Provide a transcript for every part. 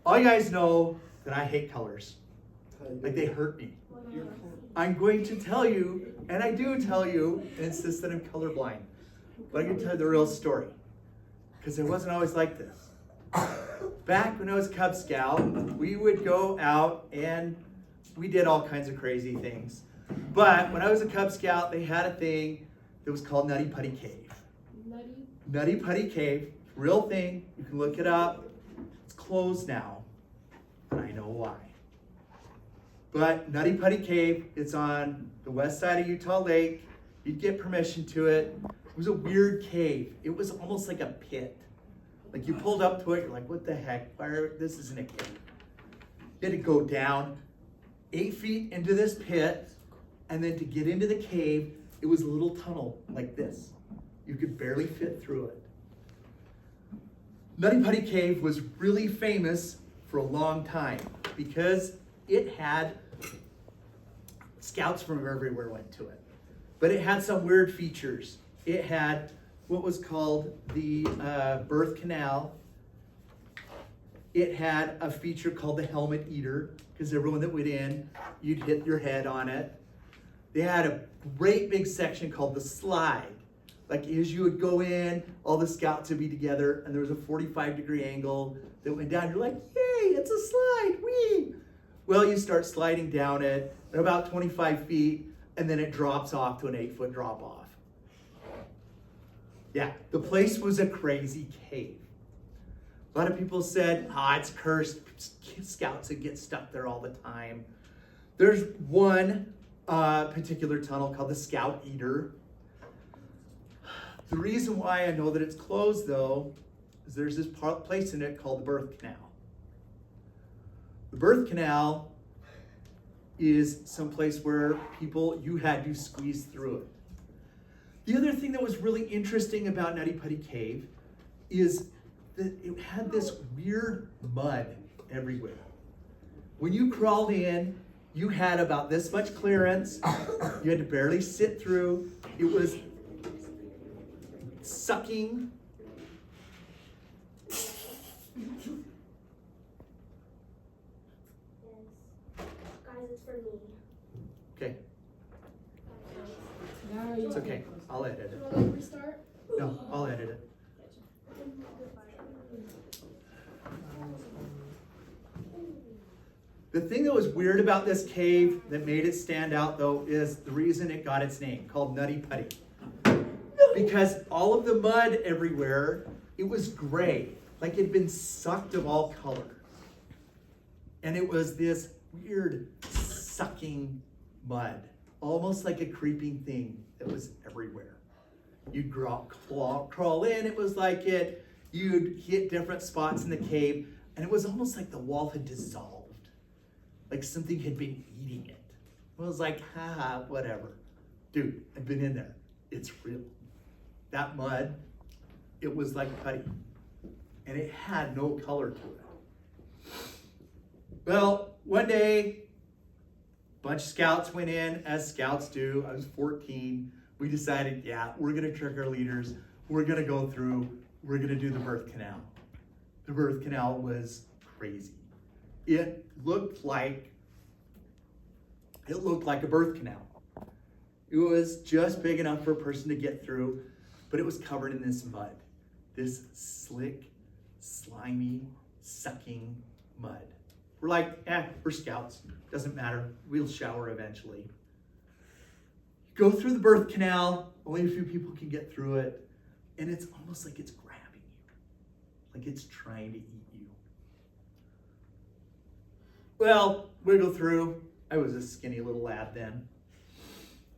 All you guys know that I hate colors. Like they hurt me. I'm going to tell you, and I do tell you, and insist that I'm colorblind. But I'm going to tell you the real story. Because it wasn't always like this. Back when I was Cub Scout, we would go out and we did all kinds of crazy things. But when I was a Cub Scout, they had a thing that was called Nutty Putty Cave. Nutty Putty Cave, real thing. You can look it up. It's closed now, and I know why. But Nutty Putty Cave, it's on the west side of Utah Lake. You'd get permission to it. It was a weird cave. It was almost like a pit. Like you pulled up to it, you're like, what the heck? This isn't a cave. You had to go down 8 feet into this pit, and then to get into the cave, it was a little tunnel like this. You could barely fit through it. Nutty Putty Cave was really famous for a long time because it had scouts from everywhere went to it. But it had some weird features. It had what was called the birth canal. It had a feature called the helmet eater, because everyone that went in, you'd hit your head on it. They had a great big section called the slide. Like as you would go in, all the scouts would be together, and there was a 45-degree angle that went down. You're like, yay, it's a slide, whee! Well, you start sliding down it at about 25 feet, and then it drops off to an 8-foot drop off. Yeah, the place was a crazy cave. A lot of people said, it's cursed. Scouts that get stuck there all the time. There's one particular tunnel called the Scout Eater. The reason why I know that it's closed, though, is there's this place in it called the birth canal. The birth canal is someplace where you had to squeeze through it. The other thing that was really interesting about Nutty Putty Cave is that it had this weird mud everywhere. When you crawled in, you had about this much clearance. You had to barely sit through. It was sucking. Yes. Guys, it's for me. Okay, No, it's okay. I'll edit it. Want to restart? No, I'll edit it. The thing that was weird about this cave that made it stand out, though, is the reason it got its name, called Nutty Putty. Because all of the mud everywhere, it was gray, like it had been sucked of all color. And it was this weird sucking mud, almost like a creeping thing that was everywhere. You'd crawl in, it was like you'd hit different spots in the cave, and it was almost like the wall had dissolved. Like something had been eating it. It was like, whatever. Dude, I've been in there. It's real. That mud, it was like putty. And it had no color to it. Well, one day, a bunch of scouts went in, as scouts do. I was 14. We decided, we're going to trick our leaders. We're going to go through. We're going to do the birth canal. The birth canal was crazy. It looked like a birth canal. It was just big enough for a person to get through, but it was covered in this mud, this slick, slimy, sucking mud. We're like, we're scouts. Doesn't matter. We'll shower eventually. Go through the birth canal. Only a few people can get through it. And it's almost like it's grabbing you. Like it's trying to eat you. Well, wiggle through. I was a skinny little lad then.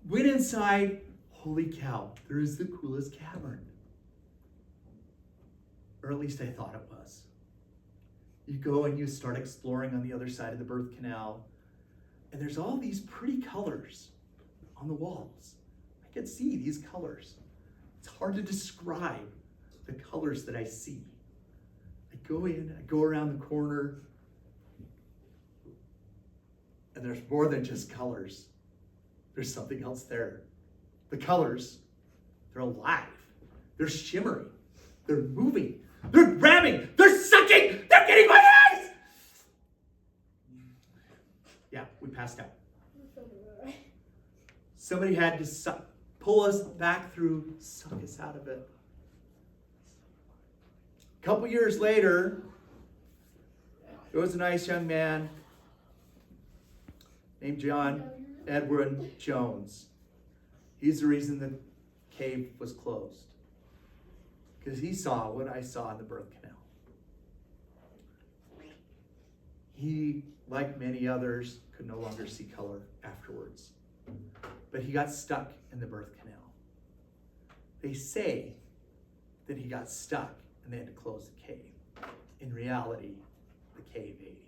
Went inside. Holy cow, there is the coolest cavern. Or at least I thought it was. You go and you start exploring on the other side of the birth canal, and there's all these pretty colors on the walls. I could see these colors. It's hard to describe the colors that I see. I go in, I go around the corner, and there's more than just colors. There's something else there. The colors, they're alive. They're shimmering. They're moving. They're grabbing. They're sucking. They're getting my eyes. passed out. Somebody had to pull us back through, suck us out of it. A couple years later, there was a nice young man named John Edwin Jones. He's the reason the cave was closed. Because he saw what I saw in the birth canal. He, like many others, could no longer see color afterwards. But he got stuck in the birth canal. They say that he got stuck and they had to close the cave. In reality, the cave ate him.